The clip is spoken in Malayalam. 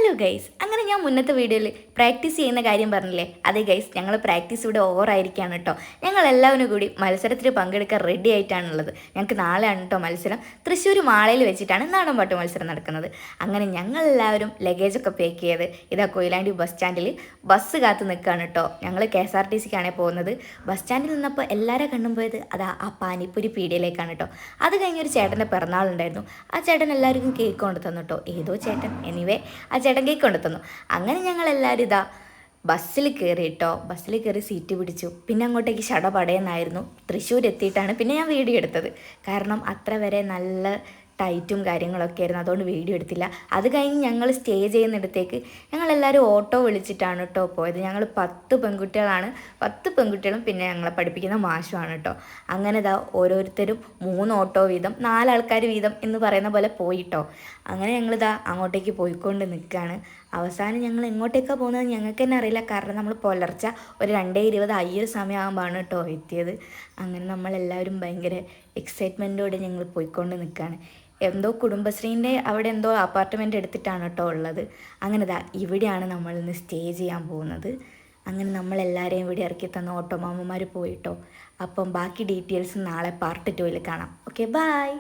ഹലോ ഗൈസ്, അങ്ങനെ ഞാൻ മുന്നത്തെ വീഡിയോയിൽ പ്രാക്ടീസ് ചെയ്യുന്ന കാര്യം പറഞ്ഞില്ലേ? അതെ ഗൈസ്, ഞങ്ങൾ പ്രാക്ടീസ് ഇവിടെ ഓവറായിരിക്കുകയാണ് കേട്ടോ. ഞങ്ങൾ എല്ലാവരും കൂടി മത്സരത്തിൽ പങ്കെടുക്കാൻ റെഡി ആയിട്ടാണുള്ളത്. ഞങ്ങൾക്ക് നാളെയാണ് കേട്ടോ മത്സരം. തൃശ്ശൂർ മാളയിൽ വെച്ചിട്ടാണ് നാടൻ പാട്ട് മത്സരം നടക്കുന്നത്. അങ്ങനെ ഞങ്ങളെല്ലാവരും ലഗേജൊക്കെ പാക്ക് ചെയ്ത് ഇതാ കൊയിലാണ്ടി ബസ് സ്റ്റാൻഡിൽ ബസ് കാത്ത് നിൽക്കുകയാണ് കേട്ടോ. ഞങ്ങൾ KSRTCക്കാണ് പോകുന്നത്. ബസ് സ്റ്റാൻഡിൽ നിന്നപ്പോൾ എല്ലാവരും കണ്ണും പോയത് അതാ ആ പാനിപ്പൂരി പീടികയിലേക്കാണ് കേട്ടോ. അത് കഴിഞ്ഞൊരു ചേട്ടൻ്റെ പിറന്നാളുണ്ടായിരുന്നു. ആ ചേട്ടൻ എല്ലാവർക്കും കേക്ക് കൊണ്ട് തന്നു കേട്ടോ. ഏതോ ചേട്ടൻ, എനിവേ ആ ചേട്ടൻ കേക്ക് കൊണ്ട് തന്നു. അങ്ങനെ ഞങ്ങളെല്ലാവരും ഇതാ ബസ്സിൽ കയറി കേട്ടോ. ബസ്സിൽ കയറി സീറ്റ് പിടിച്ചു. പിന്നെ അങ്ങോട്ടേക്ക് ശടപടയെന്നായിരുന്നു. തൃശ്ശൂർ എത്തിയിട്ടാണ് പിന്നെ ഞാൻ വീഡിയോ എടുത്തത്. കാരണം അത്ര വരെ നല്ല ടൈറ്റും കാര്യങ്ങളൊക്കെ ആയിരുന്നു, അതുകൊണ്ട് വീഡിയോ എടുത്തില്ല. അത് കഴിഞ്ഞ് ഞങ്ങൾ സ്റ്റേ ചെയ്യുന്നിടത്തേക്ക് ഞങ്ങളെല്ലാവരും ഓട്ടോ വിളിച്ചിട്ടാണ് കേട്ടോ പോയത്. ഞങ്ങൾ 10 പെൺകുട്ടികളാണ്. 10 പെൺകുട്ടികളും പിന്നെ ഞങ്ങളെ പഠിപ്പിക്കുന്ന മാഷുമാണ് കേട്ടോ. അങ്ങനെ ഇതാ ഓരോരുത്തരും 3 ഓട്ടോ വീതം 4 ആൾക്കാർ വീതം എന്ന് പറയുന്ന പോലെ പോയിട്ടോ. അങ്ങനെ ഞങ്ങളിതാ അങ്ങോട്ടേക്ക് പോയിക്കൊണ്ട് നിൽക്കുകയാണ്. അവസാനം ഞങ്ങൾ എങ്ങോട്ടേക്കാണ് പോകുന്നത് ഞങ്ങൾക്ക് തന്നെ അറിയില്ല. കാരണം നമ്മൾ പുലർച്ചെ ഒരു 2:20 ഈ സമയമാകുമ്പോഴാണ് കേട്ടോ എത്തിയത്. അങ്ങനെ നമ്മളെല്ലാവരും ഭയങ്കര എക്സൈറ്റ്മെൻറ്റോടെ ഞങ്ങൾ പോയിക്കൊണ്ട് നിൽക്കുകയാണ്. എന്തോ കുടുംബശ്രീൻ്റെ അവിടെ എന്തോ അപ്പാർട്ട്മെൻറ്റ് എടുത്തിട്ടാണ് കേട്ടോ ഉള്ളത്. അങ്ങനെ ഇതാ ഇവിടെയാണ് നമ്മൾ ഇന്ന് സ്റ്റേ ചെയ്യാൻ പോകുന്നത്. അങ്ങനെ നമ്മളെല്ലാവരെയും ഇവിടെ ഇറക്കി തന്ന ഓട്ടോമാമ്മമാർ പോയിട്ടോ. അപ്പം ബാക്കി ഡീറ്റെയിൽസ് നാളെ പാർട്ട് 2 കാണാം. Okay, by.